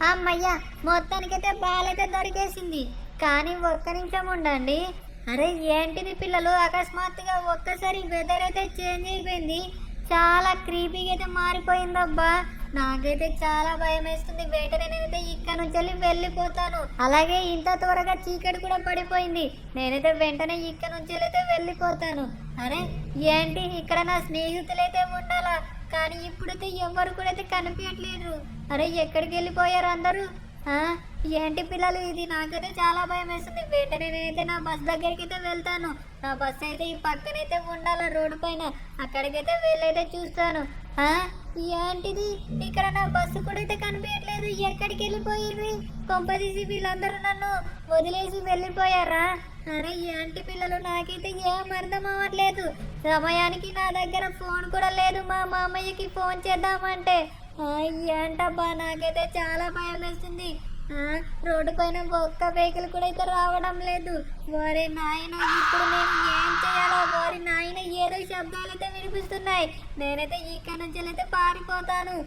అమ్మయ్య, మొత్తానికైతే బాలైతే దొరికేసింది. కానీ ఒక్క నిమిషం ఉండండి. అరే ఏంటిది పిల్లలు, అకస్మాత్తుగా ఒక్కసారి వెదర్ అయితే చేంజ్ అయిపోయింది. చాలా క్రీపీగా అయితే మారిపోయిందబ్బా. నాకైతే చాలా భయం వేస్తుంది. వెంటనే నేనైతే ఇక్కడ నుంచి వెళ్ళిపోతాను. అలాగే ఇంత త్వరగా చీకటి కూడా పడిపోయింది. నేనైతే వెంటనే ఇక్కడ నుంచి అయితే వెళ్ళిపోతాను. అరే ఏంటి, ఇక్కడ నా స్నేహితులైతే ఉండాలా, కానీ ఇప్పుడైతే ఎవరు కూడా అయితే కనిపించట్లేదు. అరే ఎక్కడికి వెళ్ళిపోయారు అందరూ? ఏంటి పిల్లలు, ఇది నాకైతే చాలా భయం వేస్తుంది. వెంటనే నేనైతే నా బస్ దగ్గరికి అయితే వెళ్తాను. నా బస్ అయితే ఈ పక్కనైతే ఉండాలి రోడ్డు పైన. అక్కడికైతే వెళ్ళైతే చూస్తాను. ఏంటిది, ఇక్కడ నా బస్సు కూడా అయితే కనిపించట్లేదు. ఎక్కడికి వెళ్ళిపోయింది? కొంపదీసి వీళ్ళందరూ నన్ను వదిలేసి వెళ్ళిపోయారా? అరే ఏంటి పిల్లలు, నాకైతే ఏం అర్థం అవ్వట్లేదు. సమయానికి నా దగ్గర ఫోన్ కూడా లేదు మా మామయ్యకి ఫోన్ చేద్దామంటే. ఏంటబ్బా, నాకైతే చాలా భయం వేస్తుంది. రోడ్డు పైన ఒక్క వెహికల్ కూడా అయితే రావడం లేదు. వారి నాయన, ఇప్పుడు నేను ఏం చేయాలో? వారి నాయన, ఏదో శబ్దాలు అయితే వినిపిస్తున్నాయి. నేనైతే ఇక్కడ నుంచి అయితే పారిపోతాను.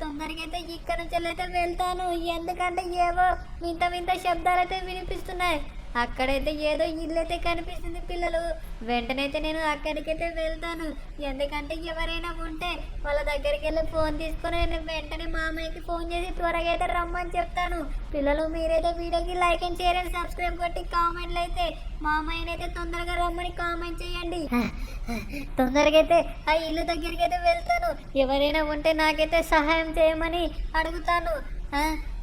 తొందరగా అయితే ఇక్కడ నుంచి అయితే వెళ్తాను. ఎందుకంటే ఏవో వింత వింత శబ్దాలు అయితే వినిపిస్తున్నాయి. అక్కడైతే ఏదో ఇల్లు అయితే కనిపిస్తుంది పిల్లలు. వెంటనైతే నేను అక్కడికైతే వెళ్తాను. ఎందుకంటే ఎవరైనా ఉంటే వాళ్ళ దగ్గరికి వెళ్ళి ఫోన్ తీసుకొని నేను వెంటనే మామయ్యకి ఫోన్ చేసి త్వరగా అయితే రమ్మని చెప్తాను. పిల్లలు మీరైతే వీడియోకి like and share and subscribe కొట్టి కామెంట్లు అయితే మామయ్యని అయితే తొందరగా రమ్మని కామెంట్ చేయండి. తొందరగా అయితే ఆ ఇల్లు దగ్గరికి అయితే వెళ్తాను. ఎవరైనా ఉంటే నాకైతే సహాయం చేయమని అడుగుతాను.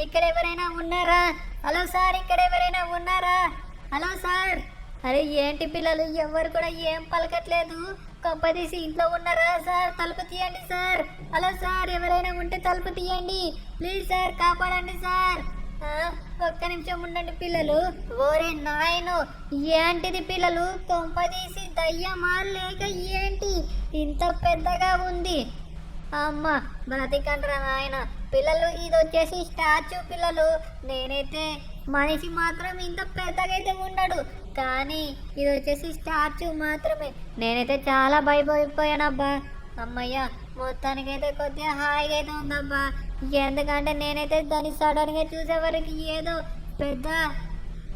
ఇక్కడ ఎవరైనా ఉన్నారా? హలో సార్, ఇక్కడ ఎవరైనా ఉన్నారా? Hello sir. అరే ఏంటి పిల్లలు, ఎవరు కూడా ఏం పలకట్లేదు. కొంపదీసి ఇంట్లో ఉన్నారా? సార్ తలుపు తీయండి సార్. హలో సార్, ఎవరైనా ఉంటే తలుపు తీయండి ప్లీజ్ సార్, కాపాడండి సార్. ఒక్క నిమిషం ఉండండి పిల్లలు. ఓరే నాయను, ఏంటిది పిల్లలు, కొంపదీసి దయ్యమా లేక ఏంటి ఇంత పెద్దగా ఉంది? అమ్మ బ్రతికండ్రా నాయన. పిల్లలు ఇది వచ్చేసి స్టాచ్యూ పిల్లలు. నేనైతే మనిషి మాత్రం ఇంత పెద్దగా అయితే ఉండడు, కానీ ఇది వచ్చేసి స్టాచ్యూ మాత్రమే. నేనైతే చాలా భయపడిపోయానబ్బా. అమ్మయ్య, మొత్తానికైతే కొద్దిగా హాయిగా అయితే ఉందబ్బా. ఎందుకంటే నేనైతే దాన్ని సడన్గా చూసేవరకు ఏదో పెద్ద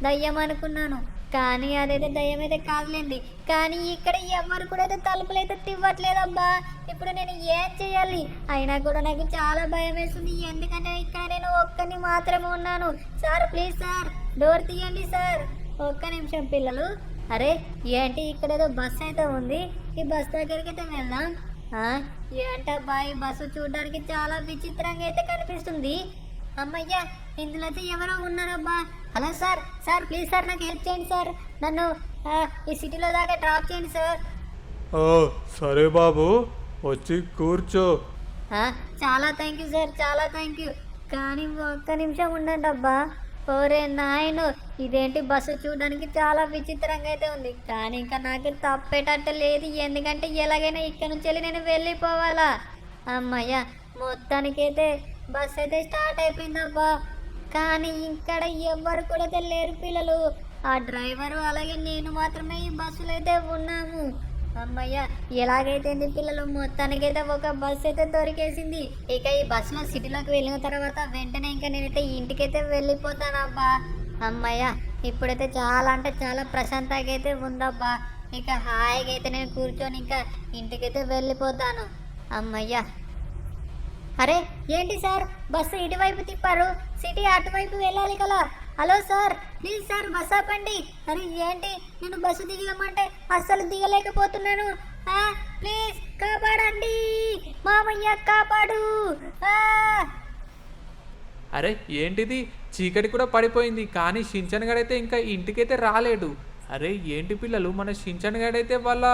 దయ్యం అనుకున్నాను, కానీ అదైతే దయ్యం అయితే కాదులేండి. కానీ ఇక్కడ ఎవరు కూడా అయితే తలుపులు అయితే తివ్వట్లేదబ్బా. ఇప్పుడు నేను ఏం చేయాలి? అయినా కూడా నాకు చాలా భయం వేస్తుంది. ఎందుకంటే ఇక్కడ నేను ఒక్కని మాత్రమే ఉన్నాను. సార్ ప్లీజ్ సార్, డోర్ తీయండి సార్. ఒక్క నిమిషం పిల్లలు. అరే ఏంటి, ఇక్కడ ఏదో బస్సు అయితే ఉంది. ఈ బస్ దగ్గరికి అయితే వెళ్దాం. ఏంటబ్బా, ఈ బస్సు చూడడానికి చాలా విచిత్రంగా అయితే కనిపిస్తుంది. అమ్మయ్య, ఇందులో అయితే ఎవరో ఉన్నారబ్బా. Hello sir, sir please sir నాకు హెల్ప్ చేయండి సార్. నన్ను ఈ సిటీలో దాకా డ్రాప్ చేయండి సార్. సరే బాబు, వచ్చి కూర్చో. చాలా థ్యాంక్ యూ సార్, చాలా థ్యాంక్ యూ. కానీ ఒక్క నిమిషం ఉండండి అబ్బా. ఓరే నాయను, ఇదేంటి బస్సు చూడడానికి చాలా విచిత్రంగా అయితే ఉంది, కానీ ఇంకా నాకు తప్పేటట్టు లేదు. ఎందుకంటే ఎలాగైనా ఇక్కడ నుంచి వెళ్ళి నేను వెళ్ళిపోవాలా. అమ్మయ్య, మొత్తానికైతే బస్ అయితే స్టార్ట్ అయిపోయిందబ్బా. కానీ ఇక్కడ ఎవరు కూడా లేరు పిల్లలు. ఆ డ్రైవరు అలాగే నేను మాత్రమే ఈ బస్సులో అయితే ఉన్నాము. అమ్మయ్య, ఎలాగైతే పిల్లలు, మొత్తానికైతే ఒక బస్సు అయితే దొరికేసింది. ఇక ఈ బస్సులో సిటీలోకి వెళ్ళిన తర్వాత వెంటనే ఇంకా నేనైతే ఇంటికైతే వెళ్ళిపోతానబ్బా. అమ్మయ్య, ఇప్పుడైతే చాలా అంటే చాలా ప్రశాంతంగా అయితే ఉందబ్బా. ఇక హాయిగా అయితే నేను కూర్చొని ఇంకా ఇంటికైతే వెళ్ళిపోతాను. అమ్మయ్య. అరే ఏంటి సార్, బస్సు ఇటువైపు తిప్పారు, సిటీ అటువైపు వెళ్ళాలి కదా. Hello sir, please sir bus ఆపండి. అరే ఏంటి, నేను బస్సు దిగమంటే అస్సలు దిగలేకపోతున్నాను. ప్లీజ్ కాపాడండి, మామయ్య కాపాడు. అరే ఏంటిది, చీకటి కూడా పడిపోయింది, కానీ షించన్ గడైతే ఇంకా ఇంటికైతే రాలేడు. అరే ఏంటి పిల్లలు, మన షించన్ గడైతే వాళ్ళ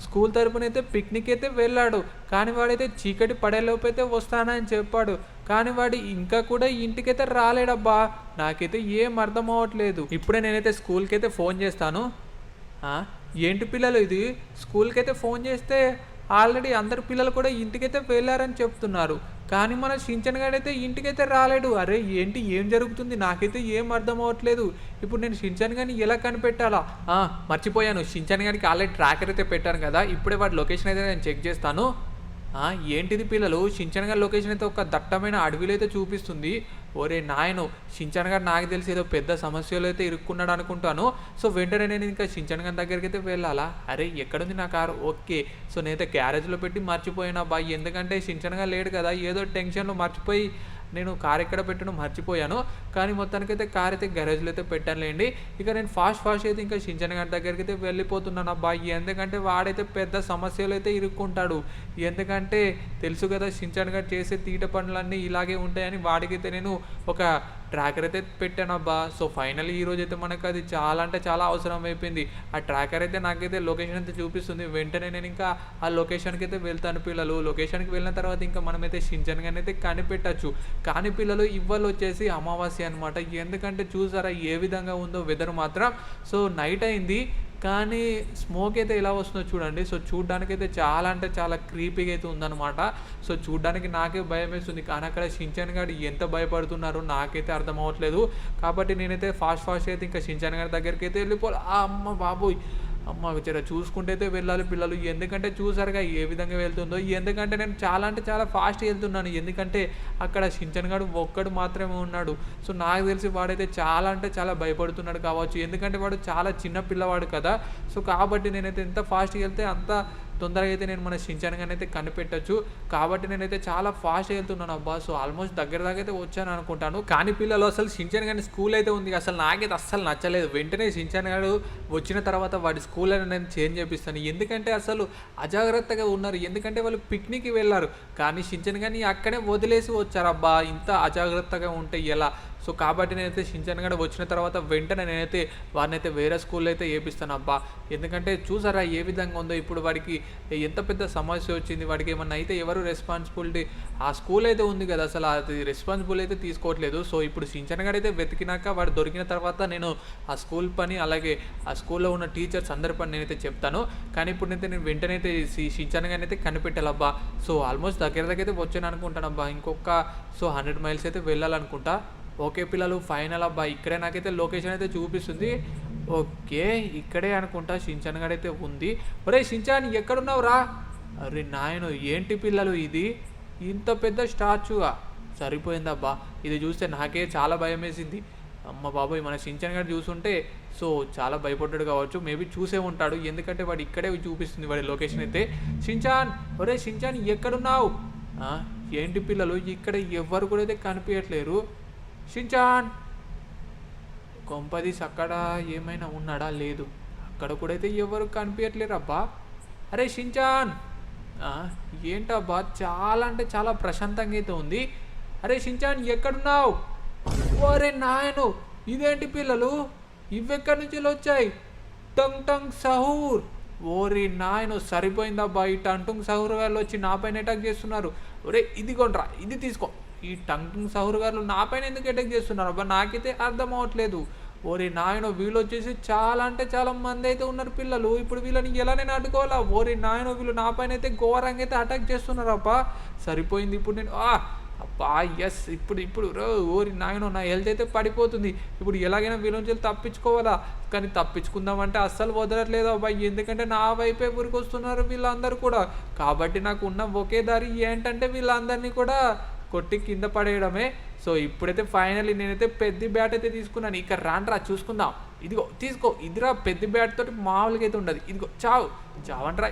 స్కూల్ తరపునైతే పిక్నిక్ అయితే వెళ్ళాడు, కానీ వాడైతే చీకటి పడేలోపైతే వస్తానని చెప్పాడు, కానీ వాడు ఇంకా కూడా ఇంటికైతే రాలేడబ్బా. నాకైతే ఏం అర్థం అవ్వట్లేదు. ఇప్పుడే నేనైతే స్కూల్కి అయితే ఫోన్ చేస్తాను. ఏంటి పిల్లలు, ఇది స్కూల్కి అయితే ఫోన్ చేస్తే ఆల్రెడీ అందరు పిల్లలు కూడా ఇంటికైతే వెళ్ళారని చెప్తున్నారు, కానీ మన షించన్ గాడైతే ఇంటికైతే రాలేడు. అరే ఏంటి, ఏం జరుగుతుంది? నాకైతే ఏం అర్థం అవ్వట్లేదు. ఇప్పుడు నేను షించన్ గారిని ఎలా కనిపెట్టాలా? మర్చిపోయాను, షించన్ గారికి ఆల్రెడీ ట్రాకర్ అయితే పెట్టాను కదా. ఇప్పుడే వాడి లొకేషన్ అయితే నేను చెక్ చేస్తాను. ఏంటిది పిల్లలు, షించన్ గారి లొకేషన్ అయితే ఒక దట్టమైన అడవిలో అయితే చూపిస్తుంది. ఒరే నాయను షించాన్ గారు నాకు తెలిసి ఏదో పెద్ద సమస్యలో అయితే ఇరుక్కున్నాడు అనుకుంటాను. సో వెంటనే నేను ఇంకా షించాన్ గారి దగ్గరికి అయితే వెళ్ళాలా? అరే ఎక్కడుంది నా కారు? ఓకే. సో నేనైతే గ్యారేజ్లో పెట్టి మర్చిపోయినా బా, ఎందుకంటే షించాన్ గారు లేడు కదా, ఏదో టెన్షన్లో మర్చిపోయి నేను కార్ ఎక్కడ పెట్టానో మర్చిపోయాను. కానీ మొత్తానికైతే కార్ అయితే గ్యారేజ్లో అయితే పెట్టానులేండి. ఇక నేను ఫాస్ట్ అయితే ఇంకా షించాన్ గారి దగ్గరికి అయితే వెళ్ళిపోతున్నాను అబ్బా, ఎందుకంటే వాడైతే పెద్ద సమస్యలు అయితే ఇరుక్కుంటాడు. ఎందుకంటే తెలుసు కదా షించాన్ గారు చేసే తీట పనులన్నీ ఇలాగే ఉంటాయని వాడికైతే నేను ఒక ట్రాకర్ అయితే పెట్టాను అబ్బా. సో ఫైనల్లీ ఈరోజు అయితే మనకు అది చాలా అంటే చాలా అవసరం అయిపోయింది. ఆ ట్రాకర్ అయితే నాకైతే లొకేషన్ అయితే చూపిస్తుంది. వెంటనే నేను ఇంకా ఆ లొకేషన్కి అయితే వెళ్తాను పిల్లలు. లొకేషన్కి వెళ్ళిన తర్వాత ఇంకా మనమైతే షించాన్ గారిని అయితే కనిపెట్టచ్చు. కానీ పిల్లలు ఇవాళ వచ్చేసి అమావాస్య అనమాట. ఎందుకంటే చూసారా ఏ విధంగా ఉందో వెదర్ మాత్రం. సో నైట్ అయింది కానీ స్మోక్ అయితే ఎలా వస్తుందో చూడండి. సో చూడ్డానికైతే చాలా అంటే చాలా క్రీపీగా అయితే ఉందన్నమాట. సో చూడ్డానికి నాకే భయం వేస్తుంది, కానీ అక్కడ షించాన్ గారు ఎంత భయపడుతున్నారో నాకైతే అర్థం అవ్వట్లేదు. కాబట్టి నేనైతే ఫాస్ట్ అయితే ఇంకా షించాన్ గారి దగ్గరికి అయితే వెళ్ళిపోవాలి. అమ్మ బాబోయ్, అమ్మ జర చూసుకుంటే అయితే వెళ్ళాలి పిల్లలు. ఎందుకంటే చూసారుగా ఏ విధంగా వెళ్తుందో. ఎందుకంటే నేను చాలా అంటే చాలా ఫాస్ట్ వెళ్తున్నాను, ఎందుకంటే అక్కడ షించాన్ గారు ఒక్కడు మాత్రమే ఉన్నాడు. సో నాకు తెలిసి వాడైతే చాలా అంటే చాలా భయపడుతున్నాడు కావచ్చు, ఎందుకంటే వాడు చాలా చిన్న పిల్లవాడు కదా. సో కాబట్టి నేనైతే ఎంత ఫాస్ట్గా వెళ్తే అంత తొందరగా అయితే నేను మన షించాన్ గారిని అయితే కనిపెట్టచ్చు. కాబట్టి నేనైతే చాలా ఫాస్ట్ వెళ్తున్నాను అబ్బా. సో ఆల్మోస్ట్ దగ్గర దాకా అయితే వచ్చాను అనుకుంటాను. కానీ పిల్లలు అసలు షించాన్ గారి స్కూల్ అయితే ఉంది, అసలు నాకైతే అస్సలు నచ్చలేదు. వెంటనే షించాన్ గారు వచ్చిన తర్వాత వాడి స్కూల్ అని నేను చేంజ్ చేపిస్తాను, ఎందుకంటే అసలు అజాగ్రత్తగా ఉన్నారు. ఎందుకంటే వాళ్ళు పిక్నిక్కి వెళ్ళారు, కానీ షించాన్ గారిని అక్కడే వదిలేసి వచ్చారు అబ్బా. ఇంత అజాగ్రత్తగా ఉంటే ఎలా? సో కాబట్టి నేనైతే షించాన్ గారు వచ్చిన తర్వాత వెంటనే నేనైతే వాడిని అయితే వేరే స్కూల్లో అయితే వేపిస్తాను అబ్బా. ఎందుకంటే చూసారా ఏ విధంగా ఉందో. ఇప్పుడు వాడికి ఎంత పెద్ద సమస్య వచ్చింది, వాడికి ఏమన్నా అయితే ఎవరు రెస్పాన్సిబిలిటీ? ఆ స్కూల్ అయితే ఉంది కదా, అసలు అది రెస్పాన్సిబుల్ అయితే తీసుకోవట్లేదు. సో ఇప్పుడు షించాన్ గారు అయితే వెతికినాక వాడు దొరికిన తర్వాత నేను ఆ స్కూల్ పని అలాగే ఆ స్కూల్లో ఉన్న టీచర్స్ అందరి పని నేనైతే చెప్తాను. కానీ ఇప్పుడు నేను వెంటనే అయితే షించాన్ గారిని అయితే కనిపెట్టాలబ్బా. సో ఆల్మోస్ట్ దగ్గర అయితే వచ్చాను అనుకుంటాను అబ్బా. ఇంకొక 100 మైల్స్ అయితే వెళ్ళాలనుకుంటా. ఓకే పిల్లలు, ఫైనల్ అబ్బా. ఇక్కడే నాకైతే లొకేషన్ అయితే చూపిస్తుంది. ఓకే ఇక్కడే అనుకుంటా షించాన్ గారు అయితే ఉంది. ఒరే షించాన్ ఎక్కడున్నావు రా? అరే నాయను ఏంటి పిల్లలు ఇది ఇంత పెద్ద స్టాచ్యూగా సరిపోయిందబ్బా. ఇది చూస్తే నాకే చాలా భయం వేసింది. అమ్మ బాబోయ్, మన షించాన్ గారు చూసుంటే సో చాలా భయపడ్డాడు కావచ్చు. మేబీ చూసే ఉంటాడు, ఎందుకంటే వాడు ఇక్కడే చూపిస్తుంది వాడి లొకేషన్ అయితే. షించాన్, ఒరే షించాన్ ఎక్కడున్నావు? ఏంటి పిల్లలు ఇక్కడ ఎవ్వరు కూడా అయితే కనిపించట్లేరు. షించాన్ కొంపదీస్ అక్కడ ఏమైనా ఉన్నాడా? లేదు, అక్కడ కూడా అయితే ఎవరు కనిపించట్లేరు అబ్బా. అరే షించాన్, ఏంటబ్బా చాలా అంటే చాలా ప్రశాంతంగా అయితే ఉంది. అరే షించాన్ ఎక్కడున్నావు? ఓరే నాయను, ఇదేంటి పిల్లలు ఇవెక్కడి నుంచి వచ్చాయి? టంగ్ టంగ్ సహూర్. ఓరి నాయను సరిపోయిందబ్బా. ఈ టంగ్ సహూర్ వాళ్ళు వచ్చి నా పైన అటాక్ చేస్తున్నారు. ఒరే ఇదిగోండ్రా, ఇది తీసుకో. ఈ టంగ్ సహూర్ గారు నా పైన ఎందుకు అటాక్ చేస్తున్నారు అబ్బా, నాకైతే అర్థం అవ్వట్లేదు. ఓరి నాయన, వీళ్ళు వచ్చేసి చాలా అంటే చాలా మంది అయితే ఉన్నారు పిల్లలు. ఇప్పుడు వీళ్ళని ఎలా నేను అడ్డుకోవాలా? ఓరి నాయన, వీళ్ళు నా పైన అయితే ఘోరంగా అయితే అటాక్ చేస్తున్నారు అబ్బా. సరిపోయింది. ఇప్పుడు నేను అబ్బా ఎస్, ఇప్పుడు ఓరి నాయన, నా హెల్త్ అయితే పడిపోతుంది. ఇప్పుడు ఎలాగైనా వీళ్ళ నుంచి తప్పించుకోవాలా? కానీ తప్పించుకుందామంటే అస్సలు వదలట్లేదు అబ్బా, ఎందుకంటే నా వైపే ఊరికొస్తున్నారు వీళ్ళందరూ కూడా. కాబట్టి నాకు ఉన్న ఒకే దారి ఏంటంటే వీళ్ళందరినీ కూడా కొట్టి కింద పడేయడమే. సో ఇప్పుడైతే ఫైనల్లీ నేనైతే పెద్ద బ్యాట్ అయితే తీసుకున్నాను. ఇక్కడ రాండ్రా చూసుకుందాం. ఇదిగో తీసుకో, ఇదిరా పెద్ద బ్యాట్ తోటి మామూలుగా అయితే ఉండదు. ఇదిగో చావంట్రా.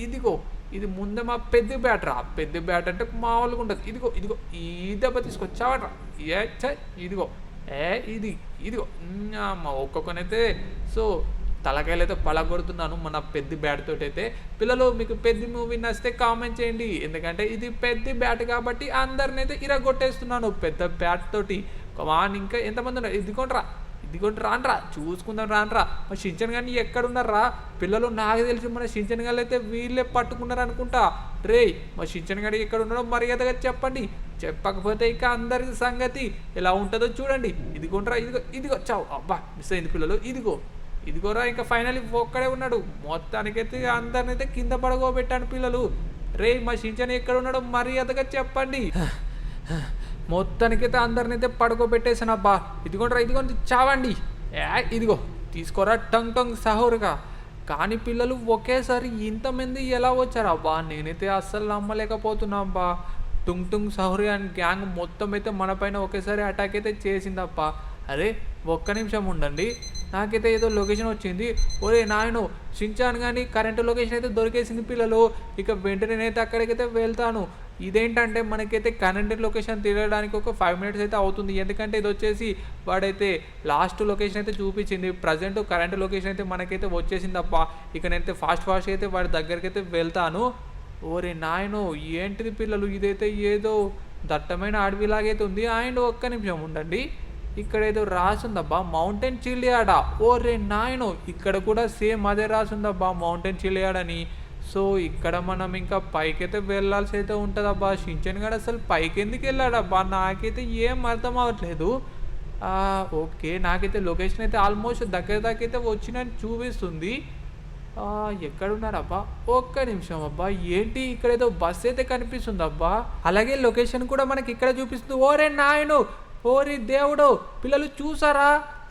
ఇదిగో ఇది ముందే మా పెద్ద బ్యాట్ రా. పెద్ద బ్యాట్ అంటే మామూలుగా ఉంటుంది. ఇదిగో ఈ దెబ్బ తీసుకో, చావంట్రా. ఇదిగో ఇదిగో మా ఒక్కొక్కనైతే సో తలకాయలు అయితే పలగొడుతున్నాను మన పెద్ద బ్యాట్ తోటి అయితే. పిల్లలు మీకు పెద్ద మూవీ నచ్చితే కామెంట్ చేయండి, ఎందుకంటే ఇది పెద్ద బ్యాట్ కాబట్టి అందరిని అయితే ఇరగొట్టేస్తున్నాను పెద్ద బ్యాట్ తోటి. కమాన్, ఇంకా ఎంతమంది ఉన్నారు? ఇదిగోండి రాన్రా, చూసుకుందాం రాన్రా. మా షించాన్ గారిని ఎక్కడున్నారా పిల్లలు? నాకు తెలిసి మన షించాన్ గారు అయితే వీళ్ళే పట్టుకున్నారు అనుకుంటా. రే, మా షించాన్ గారు ఎక్కడ ఉన్నాడో మర్యాదగా చెప్పండి, చెప్పకపోతే ఇక అందరి సంగతి ఎలా ఉంటుందో చూడండి. ఇదిగోండ్రా, ఇదిగో చావు. అబ్బా మిస్ అయింది పిల్లలు. ఇదిగోరా, ఇంకా ఫైనల్లీ ఒక్కడే ఉన్నాడు. మొత్తానికైతే అందరిని అయితే కింద పడగోబెట్టాను పిల్లలు. రే, మా షించాన్ ఎక్కడ ఉన్నాడో మర్యాదగా చెప్పండి. మొత్తానికైతే అందరిని అయితే పడుకోబెట్టేసాను అబ్బా. ఇదిగోండి చావండి. ఇదిగో తీసుకోరా టంగ్ సహోరుగా. కానీ పిల్లలు ఒకేసారి ఇంతమంది ఎలా వచ్చారు అబ్బా? నేనైతే అస్సలు నమ్మలేకపోతున్నా అబ్బా. టుంగ్ టుంగ్ సౌరి అండ్ గ్యాంగ్ మొత్తం అయితే మన పైన ఒకేసారి అటాక్ అయితే చేసిందప్ప. అరే ఒక్క నిమిషం ఉండండి, నాకైతే ఏదో లొకేషన్ వచ్చింది. ఒరే నాయను షించాన్ కానీ కరెంటు లొకేషన్ అయితే దొరికేసింది పిల్లలు. ఇక వెంటనే నేనైతే అక్కడికైతే వెళ్తాను. ఇదేంటంటే మనకైతే కరెంట్ లొకేషన్ తిరగడానికి ఒక 5 మినిట్స్ అయితే అవుతుంది. ఎందుకంటే ఇది వచ్చేసి వాడైతే లాస్ట్ లొకేషన్ అయితే చూపించింది. ప్రజెంట్ కరెంట్ లొకేషన్ అయితే మనకైతే వచ్చేసింది తప్ప. ఇక నేనైతే ఫాస్ట్ అయితే వాడి దగ్గరికి అయితే వెళ్తాను. ఓరే నాయను ఏంటిది పిల్లలు, ఇదైతే ఏదో దట్టమైన అడవిలాగైతే ఉంది. అండ్ ఒక్క నిమిషం ఉండండి, ఇక్కడ ఏదో రాసుందబ్బా మౌంటైన్ చిలియాడా. ఓరే నాయను ఇక్కడ కూడా సేమ్ అదే రాసుందబ్బా మౌంటైన్ చిలియాడని. సో ఇక్కడ మనం ఇంకా పైకైతే వెళ్ళాల్సి అయితే ఉంటుందబ్బా. షించాన్ గడు అసలు పైకి ఎందుకు వెళ్ళాడబ్బా, నాకైతే ఏం అర్థం అవ్వట్లేదు. ఓకే నాకైతే లొకేషన్ అయితే ఆల్మోస్ట్ దగ్గర దాకా అయితే వచ్చినని చూపిస్తుంది. ఎక్కడున్నారబ్బా, ఒక్క నిమిషం అబ్బా. ఏంటి ఇక్కడ ఏదో బస్ అయితే కనిపిస్తుంది అబ్బా, అలాగే లొకేషన్ కూడా మనకి ఇక్కడ చూపిస్తుంది. ఓరే నాయను ఓరి దేవుడు, పిల్లలు చూసారా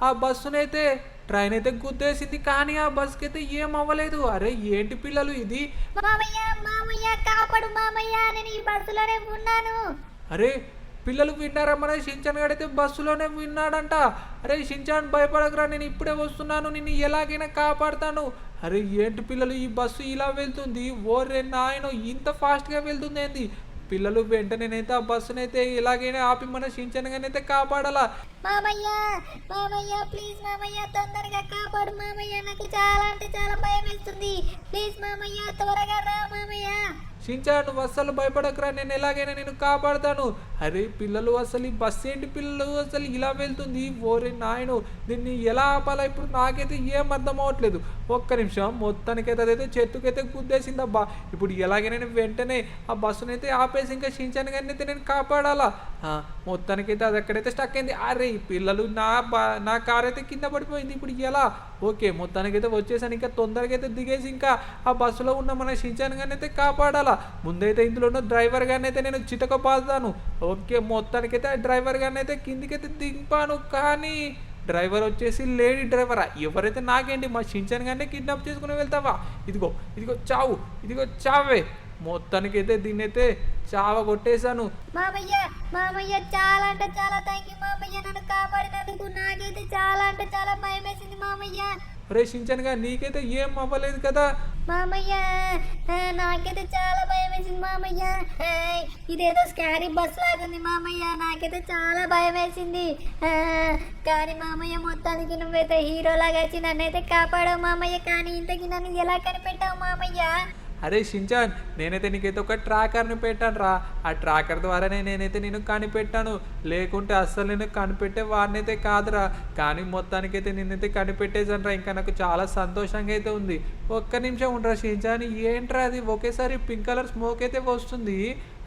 ఆ బస్సునైతే ట్రైన్ అయితే గుద్దేసింది, కానీ ఆ బస్కి అయితే ఏం అవ్వలేదు. అరే ఏంటి పిల్లలు ఇది, మామయ్య మామయ్య కాపాడు మామయ్య, నేను ఈ బస్సులోనే ఉన్నాను. అరే పిల్లలు విన్నారా, మన షించాన్ గడైతే బస్సులోనే విన్నాడంట. అరే షించాన్ భయపడకరా, నేను ఇప్పుడే వస్తున్నాను, నిన్ను ఎలాగైనా కాపాడుతాను. అరే ఏంటి పిల్లలు ఈ బస్సు ఇలా వెళ్తుంది, ఓరే నాయనో ఇంత ఫాస్ట్గా వెళ్తుంది ఏంది. పిల్లలు వెంటనేనైతే ఆ బస్సునైతే ఎలాగైనా ఆపి మన షించాన్ గారినైతే కాపాడాలా. మామయ్య మామయ్య ప్లీజ్ మామయ్య తొందరగా కాపాడు మామయ్య, నాకు చాలా అంటే చాలా భయం వేస్తుంది. ప్లీజ్ మామయ్య త్వరగా రా మామయ్య. షించాన్ నువ్వు అస్సలు భయపడకరా, నేను ఎలాగైనా నేను కాపాడుతాను. అరే పిల్లలు అసలు ఈ బస్సు ఏంటి పిల్లలు అసలు ఇలా వెళ్తుంది, ఓరే నాయను దీన్ని ఎలా ఆపాలా ఇప్పుడు నాకైతే ఏం అర్థం అవ్వట్లేదు. ఒక్క నిమిషం, మొత్తానికైతే అదైతే చెట్టుకైతే గుద్దేసిందబ్బా. ఇప్పుడు ఎలాగైనా వెంటనే ఆ బస్సునైతే ఆపేసి ఇంకా షించాన్ గారిని అయితే నేను కాపాడాలా. మొత్తానికైతే అది ఎక్కడైతే స్టక్ అయింది. అరే పిల్లలు నా కార్ అయితే కింద పడిపోయింది, ఇప్పుడు ఎలా. ఓకే మొత్తానికైతే వచ్చేసాను, ఇంకా తొందరగా అయితే దిగేసి ఇంకా ఆ బస్సులో ఉన్న మన షించాన్ గారిని అయితే కాపాడాలా. ముందైతే ఇందులో ఉన్న డ్రైవర్ గారిని అయితే నేను చితకపాతాను. ఓకే మొత్తానికైతే ఆ డ్రైవర్ గారిని అయితే కిందికైతే దింపాను, కానీ డ్రైవర్ వచ్చేసి లేడీ డ్రైవరా. ఎవరైతే నాకేంటి మా షించాన్ గారిని కిడ్నాప్ చేసుకుని వెళ్తావా, ఇదిగో ఇదిగో చావు, ఇదిగో చావే. మొత్తానికైతే దీన్ని అయితే చావ కొట్టేశాను. మామయ్య మామయ్య చాలా అంటే చాలా థ్యాంక్ యూ మామయ్య, నన్ను కాపాడినందుకు. నాకైతే చాలా అంటే చాలా భయం వేసింది మామయ్య. రే షించాన్ గా నీకైతే ఏం అవ్వలేదు కదా. మామయ్య నాకైతే చాలా భయం వేసింది మామయ్య. ఇదేదో స్కారీ బస్ లాగుంది మామయ్య, నాకైతే చాలా భయం వేసింది. కానీ మామయ్య మొత్తానికి నువ్వైతే హీరో లాగా వచ్చి నన్నైతే కాపాడావు మామయ్య. కానీ ఇంతకి నన్ను ఎలా కనిపెట్టావు మామయ్య? అరే షించాన్ నేనైతే నీకైతే ఒక ట్రాకర్ని పెట్టాను రా, ఆ ట్రాకర్ ద్వారానే నేనైతే నేను కనిపెట్టాను, లేకుంటే అస్సలు నేను కనిపెట్టే వాడినైతే కాదురా. కానీ మొత్తానికైతే నేనైతే కనిపెట్టేసాను రా, ఇంకా నాకు చాలా సంతోషంగా అయితే ఉంది. ఒక్క నిమిషం ఉండరా షించాన్, ఏంట్రా అది ఒకేసారి పింక్ కలర్ స్మోక్ అయితే వస్తుంది.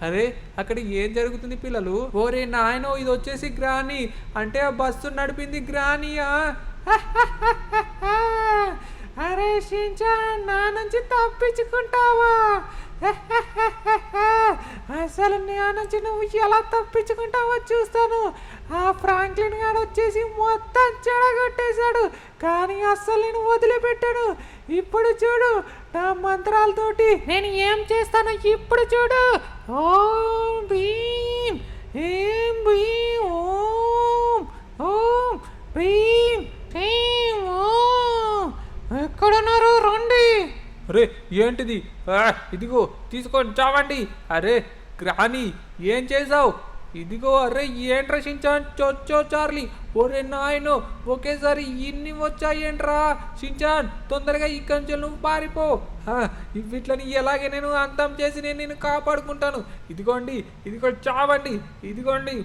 అరే అక్కడ ఏం జరుగుతుంది పిల్లలు. ఓరే నాయనో ఇది వచ్చేసి గ్రాని, అంటే ఆ బస్సు నడిపింది గ్రానియా. అరే షించాన్ నా నుంచి తప్పించుకుంటావా, అసలు నా నుంచి నువ్వు ఎలా తప్పించుకుంటావో చూస్తాను. ఆ ఫ్రాంక్లిన్ గారు వచ్చేసి మొత్తం చెడగొట్టేశాడు, కానీ అస్సలు నేను వదిలిపెట్టాడు. ఇప్పుడు చూడు నా మంత్రాలతోటి నేను ఏం చేస్తాను, ఇప్పుడు చూడు. ఓం భీం ఏం భీం ఓం ఓం భీం భీం ఓం. ఎక్కడున్నారు రండి. అరే ఏంటిది, ఇదిగో తీసుకొని చావండి. అరే గ్రాని ఏం చేసావు, ఇదిగో. అరే ఏంట్రా షించాన్ చొచ్చో చార్లీ, ఒరే నాయనో ఒకేసారి ఇన్ని వచ్చాయేంట్రా. షించాన్ తొందరగా ఇక్కడి నుంచి నువ్వు పారిపో, వీటిని ఎలాగే నేను అంతం చేసి నేను కాపాడుకుంటాను. ఇదిగోండి ఇదిగో చావండి, ఇదిగోండి.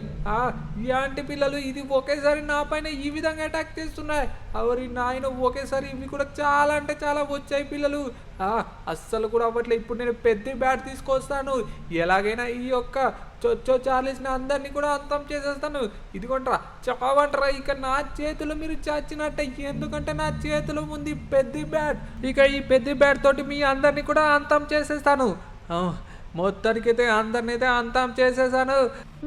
ఇలాంటి పిల్లలు ఇది ఒకేసారి నా పైన ఈ విధంగా అటాక్ చేస్తున్నాయి. ఎవరి నాయన ఒకేసారి ఇవి కూడా చాలా అంటే చాలా వచ్చాయి పిల్లలు. అస్సలు కూడా అవ్వట్లేదు. ఇప్పుడు నేను పెద్ద బ్యాట్ తీసుకొస్తాను, ఎలాగైనా ఈ యొక్క చొచ్చో చార్లీస్ని అందరినీ కూడా అంతం చేసేస్తాను. ఇదిగోంట్రా చావంట్రా, ఇక నా చేతులు మీరు చచ్చినట్టే, ఎందుకంటే నా చేతిలో ఉంది పెద్ద బ్యాట్. ఇక ఈ పెద్ద బ్యాట్ తోటి మీ అందరినీ కూడా అంతం చేసేస్తాను. మొత్తానికైతే అందరిని అయితే అంతం చేసేసాను.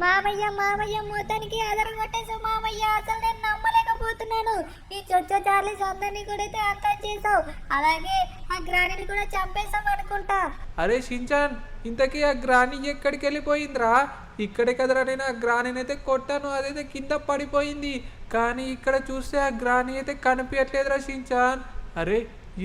మామయ్య మామయ్య మొత్తానికి అదర కొట్టేసావు మామయ్య, అసలు నేను నమ్మలేకపోతున్నాను. వెళ్ళిపోతున్నాను. ఈ చొచ్చో చార్లీస్ అందరినీ కూడా అయితే అంతం చేసావు, అలాగే ఆ గ్రానీని కూడా చంపేసాం అనుకుంటా. అరే షించాన్, ఇంతకీ ఆ గ్రాని ఎక్కడికి వెళ్ళిపోయిందిరా? ఇక్కడే కదరా నేను ఆ గ్రానీని అయితే కొట్టాను, అదైతే కింద పడిపోయింది. కానీ ఇక్కడ చూస్తే ఆ గ్రాని అయితే కనిపించట్లేదురా షించాన్. అరే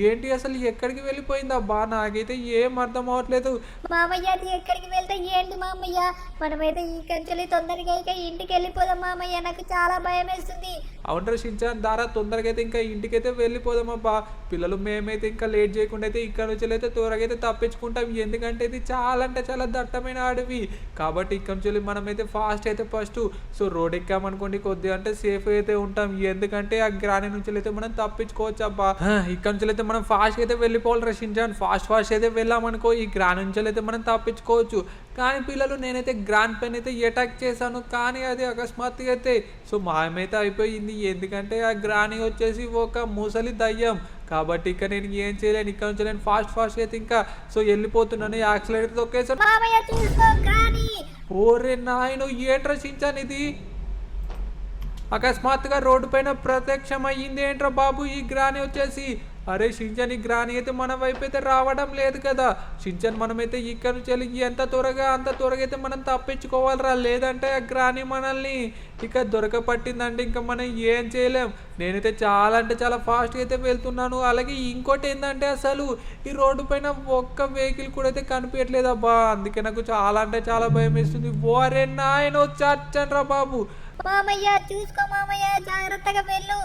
ఏంటి అసలు ఎక్కడికి వెళ్ళిపోయిందబ్బా? నాకైతే ఏం అర్థం అవ్వట్లేదు. మామయ్య అది ఎక్కడికి వెళ్తే ఏంటి మామయ్య, మనమైతే ఈ కంచెలి తొందరగా ఇక ఇంటికి వెళ్ళిపోదాం మామయ్య, నాకు చాలా భయం వేస్తుంది. అవునరా షించాన్, దారా తొందరగా అయితే ఇంకా ఇంటికైతే వెళ్ళిపోదామబ్బా. పిల్లలు మేమైతే ఇంకా లేట్ చేయకుండా అయితే ఇక్కడ నుంచి అయితే త్వరగా అయితే తప్పించుకుంటాం. ఎందుకంటే ఇది చాలా అంటే చాలా దట్టమైన అడవి కాబట్టి ఇక్కడ నుంచి మనమైతే ఫాస్ట్ అయితే ఫస్ట్ రోడ్ ఎక్కామనుకోండి కొద్దిగా అంటే సేఫ్ అయితే ఉంటాం. ఎందుకంటే ఆ గ్రాని నుంచి అయితే మనం తప్పించుకోవచ్చు అబ్బా. ఇక్కడ నుంచి అయితే మనం ఫాస్ట్ అయితే వెళ్ళిపోవాలి షించాన్. ఫాస్ట్ అయితే వెళ్ళామనుకో ఈ గ్రాన్ నుంచి అయితే మనం తప్పించుకోవచ్చు. కానీ పిల్లలు నేనైతే గ్రాండ్ పైన అయితే అటాక్ చేశాను, కానీ అది అకస్మాత్తుగా అయితే మాయమైతే అయిపోయింది. ఎందుకంటే ఆ గ్రాని వచ్చేసి ఒక ముసలి దయ్యం కాబట్టి ఇక నేను ఏం చేయలేను. ఇక్కడ నుంచి నేను ఫాస్ట్ అయితే ఇంకా వెళ్ళిపోతున్నాను. యాక్సిలేటర్ తొక్కేసాను. మామయ్య చూసుకో గ్రాని. ఓరే నాయన ఏంట్రా షించాన్ ఇది అకస్మాత్తుగా రోడ్డు పైన ప్రత్యక్షం అయ్యింది ఏంట్రా బాబు ఈ గ్రాని వచ్చేసి. అరే షించాన్, ఈ గ్రాని అయితే మన వైపు అయితే రావడం లేదు కదా షించాన్. మనమైతే ఇక్కడ నుంచి వెళ్ళి అంత త్వరగా అయితే మనం తప్పించుకోవాలరా, లేదంటే ఆ గ్రాని మనల్ని ఇక దొరకపట్టిందంటే ఇంకా మనం ఏం చేయలేం. నేనైతే చాలా అంటే చాలా ఫాస్ట్గా అయితే వెళ్తున్నాను. అలాగే ఇంకోటి ఏంటంటే అసలు ఈ రోడ్డు పైన ఒక్క వెహికల్ కూడా అయితే కనిపించట్లేదు అబ్బా. అందుకే నాకు చాలా అంటే చాలా భయం వేస్తుంది. ఓరే నాయన చచ్చన్ రా బాబు. మామయ్య చూసుకో మామయ్య, జాగ్రత్తగా వెళ్ళు.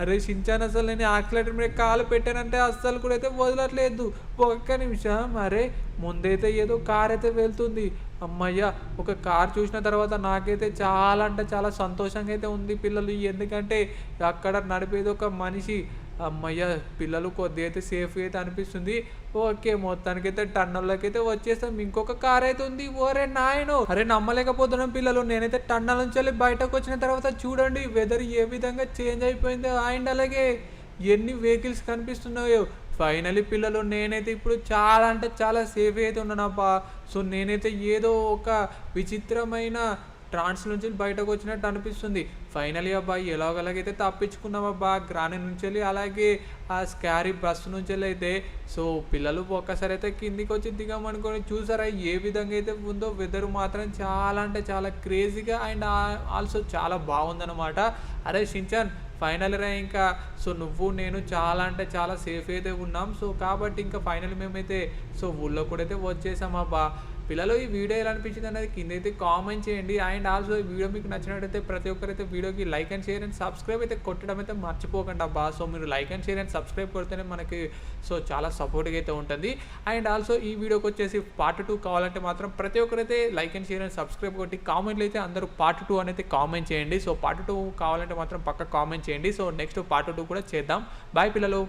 అరే షించాన్, అసలు నేను యాక్సిలేటర్ మీద కాలు పెట్టానంటే అస్సలు కూడా అయితే వదలట్లేదు. ఒక్క నిమిషం. అరే ముందైతే ఏదో కార్ అయితే వెళ్తుంది. అమ్మయ్య, ఒక కార్ చూసిన తర్వాత నాకైతే చాలా అంటే చాలా సంతోషంగా అయితే ఉంది పిల్లలు. ఎందుకంటే అక్కడ నడిపేది ఒక మనిషి. అమ్మయ్య, పిల్లలు కొద్దిగా అయితే సేఫ్గా అయితే అనిపిస్తుంది. ఓకే, మొత్తానికైతే టన్నల్లోకి అయితే వచ్చేస్తాం. ఇంకొక కార్ అయితే ఉంది. ఓరే నాయనో, అరే నమ్మలేకపోతున్నాం పిల్లలు. నేనైతే టన్నల్ నుంచి వెళ్ళి బయటకు వచ్చిన తర్వాత చూడండి వెదర్ ఏ విధంగా చేంజ్ అయిపోయిందో, అండ్ అలాగే ఎన్ని వెహికల్స్ కనిపిస్తున్నాయో. ఫైనలీ పిల్లలు నేనైతే ఇప్పుడు చాలా అంటే చాలా సేఫ్ అయితే ఉన్నానబ్బా. నేనైతే ఏదో ఒక విచిత్రమైన ట్రాన్స్ నుంచి బయటకు వచ్చినట్టు అనిపిస్తుంది. ఫైనలీ అబ్బాయి ఎలాగైతే తప్పించుకున్నామబ్బా గ్రాని నుంచి వెళ్ళి, అలాగే ఆ స్కారీ బస్సు నుంచి వెళ్ళి అయితే. పిల్లలు ఒక్కసారి అయితే కిందికి వచ్చి దిగామనుకొని చూసారా ఏ విధంగా అయితే ఉందో. వెదర్ మాత్రం చాలా అంటే చాలా క్రేజీగా అండ్ ఆల్సో చాలా బాగుందన్నమాట. అరే షించాన్, ఫైనల్ రా ఇంకా నువ్వు నేను చాలా అంటే చాలా సేఫ్ అయితే ఉన్నాం. కాబట్టి ఇంకా ఫైనల్ మేమైతే ఊళ్ళో కూడా అయితే వచ్చేసామబ్బా. పిల్లలు ఈ వీడియో ఎలా అనిపించింది అనేది కింద అయితే కామెంట్ చేయండి. అండ్ ఆల్సో ఈ వీడియో మీకు నచ్చినట్టయితే ప్రతి ఒక్కరైతే వీడియోకి like and share and subscribe అయితే కొట్టడం అయితే మర్చిపోకండి అబ్బా. మీరు like and share and subscribe కొడితేనే మనకి చాలా సపోర్ట్గా అయితే ఉంటుంది. అండ్ ఆల్సో ఈ వీడియోకి వచ్చేసి పార్ట్ 2 కావాలంటే మాత్రం ప్రతి ఒక్కరైతే like and share and subscribe కొట్టి కామెంట్లు అయితే అందరూ పార్ట్ 2 అనేది కామెంట్ చేయండి. పార్ట్ 2 కావాలంటే మాత్రం పక్క కామెంట్ చేయండి. నెక్స్ట్ పార్ట్ 2 కూడా చేద్దాం. బాయ్ పిల్లలు.